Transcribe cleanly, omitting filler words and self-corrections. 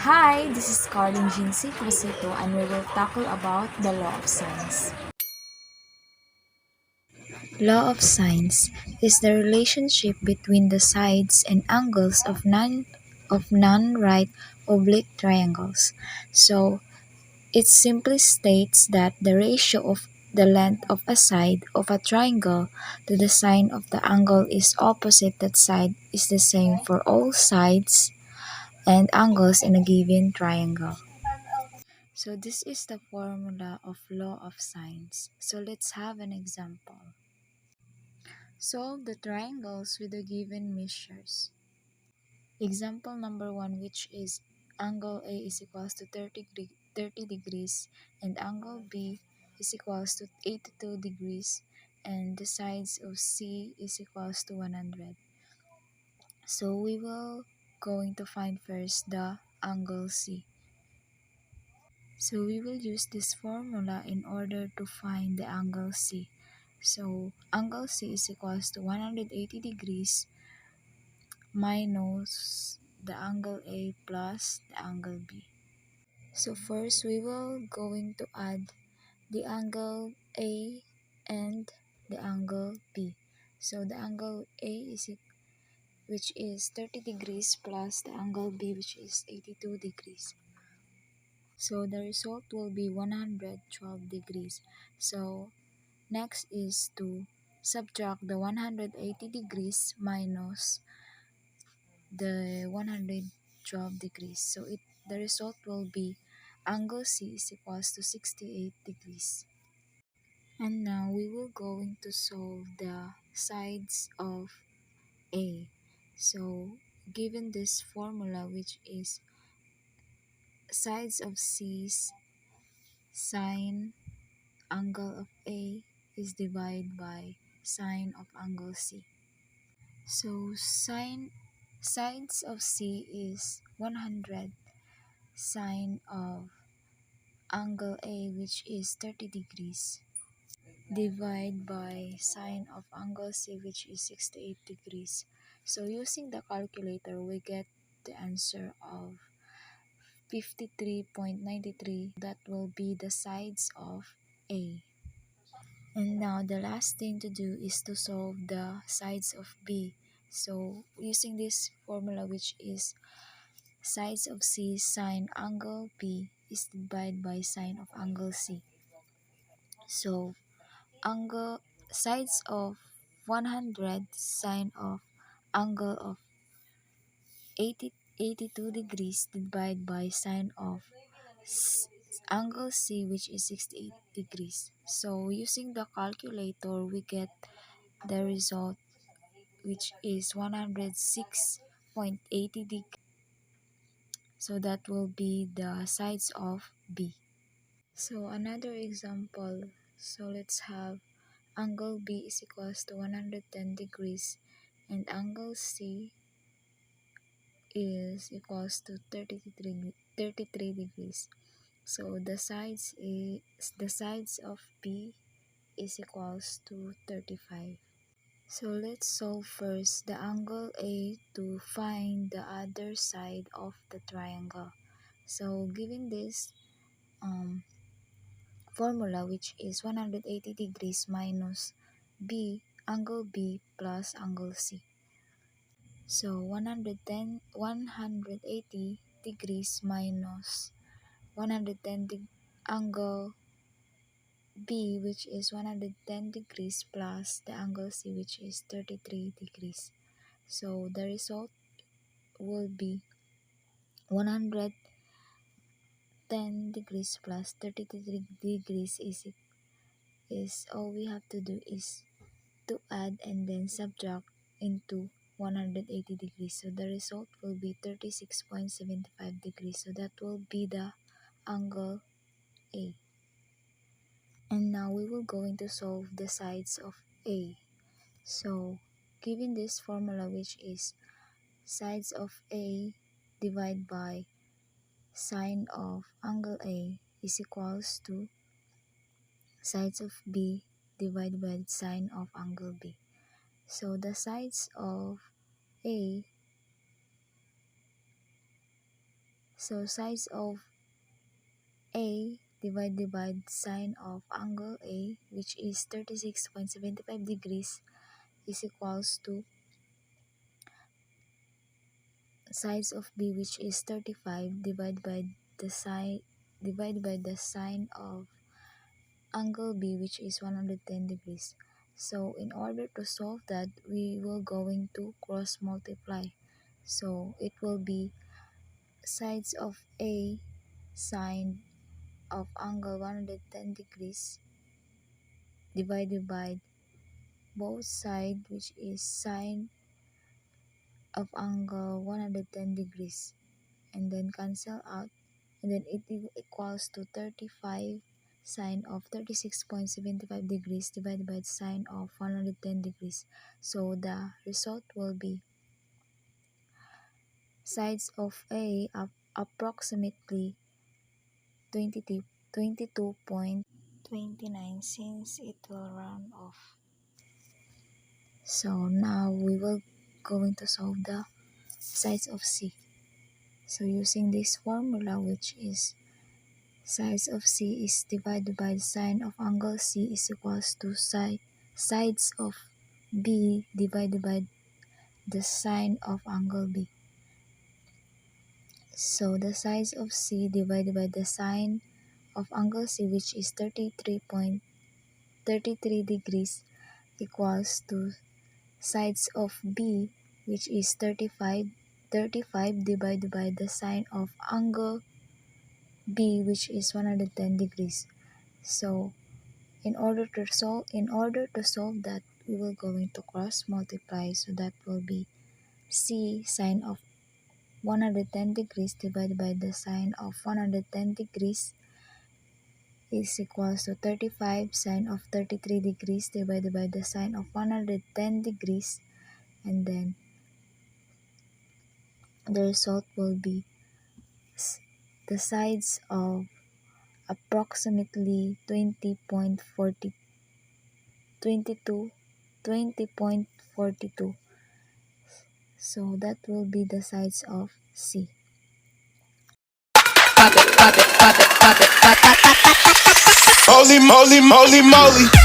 Hi, this is Carlin Jean C. Crucito and we will tackle about the law of sines. Law of sines is the relationship between the sides and angles of non-right oblique triangles. So, it simply states that the ratio of the length of a side of a triangle to the sine of the angle is opposite that side is the same for all sides and angles in a given triangle. So this is the formula of law of sines. So let's have an example. Solve the triangles with the given measures. Example number 1, which is angle A is equals to 30 degrees and angle B is equals to 82 degrees and the sides of C is equals to 100. So we will going to find first the angle C. So we will use this formula in order to find the angle C. So angle C is equals to 180 degrees minus the angle A plus the angle B. So first we will going to add the angle A and the angle B. So the angle A is which is 30 degrees plus the angle B which is 82 degrees. So the result will be 112 degrees. So next is to subtract the 180 degrees minus the 112 degrees. So the result will be angle C is equals to 68 degrees. And now we will going to solve the sides of A. So given this formula which is sides of C's sine angle of A is divided by sine of angle C. So sides of C is 100 sine of angle A which is 30 degrees divide by sine of angle C which is 68 degrees. So using the calculator we get the answer of 53.93. That will be the sides of A. And now the last thing to do is to solve the sides of B. So using this formula which is sides of C sine angle B is divided by sine of angle C. So angle sides of 100 sine of angle of 82 degrees divided by sine of angle C which is 68 degrees. So using the calculator we get the result which is 106.80 degrees. So that will be the sides of B. So another example. So let's have angle B is equals to 110 degrees and angle C is equals to 33 degrees. So the sides of B is equals to 35. So let's solve first the angle A to find the other side of the triangle. So given this formula which is 180 degrees minus B angle B plus angle C. So 180 degrees minus 110 angle B which is 110 degrees plus the angle C which is 33 degrees. So the result will be 110 degrees plus 33 degrees is all we have to do is to add and then subtract into 180 degrees. So the result will be 36.75 degrees. So that will be the angle A. And now we will going to solve the sides of A. So given this formula which is sides of A divided by sine of angle A is equals to sides of B divided by sine of angle B. So the sides of A So sides of A divided by sine of angle A, which is 36.75 degrees, is equals to sides of B, which is 35, divided by the sine of angle B, which is 110 degrees. So in order to solve that, we will going to cross multiply. So it will be sides of A sine of angle 110 degrees divided by both sides, which is sine of angle 110 degrees, and then cancel out, and then it equals to 35 sine of 36.75 degrees divided by sine of 110 degrees. So the result will be sides of A approximately 22.29, since it will round off. So now we will going to solve the sides of C. So using this formula, which is sides of C is divided by the sine of angle C is equals to sides of B divided by the sine of angle B. So the sides of C divided by the sine of angle C, which is 33.33 degrees, equals to sides of B, which is 35 divided by the sine of angle B, which is 110 degrees. So in order to solve that, we will going to cross multiply. So that will be C sine of 110 degrees divided by the sine of 110 degrees is equals to 35 sine of 33 degrees divided by the sine of 110 degrees, and then the result will be the sides of approximately 20.42. So that will be the sides of C. Pop it, pop it, pop it, pop it, pop it, pop it, pop it. Moly, moly, moly, moly.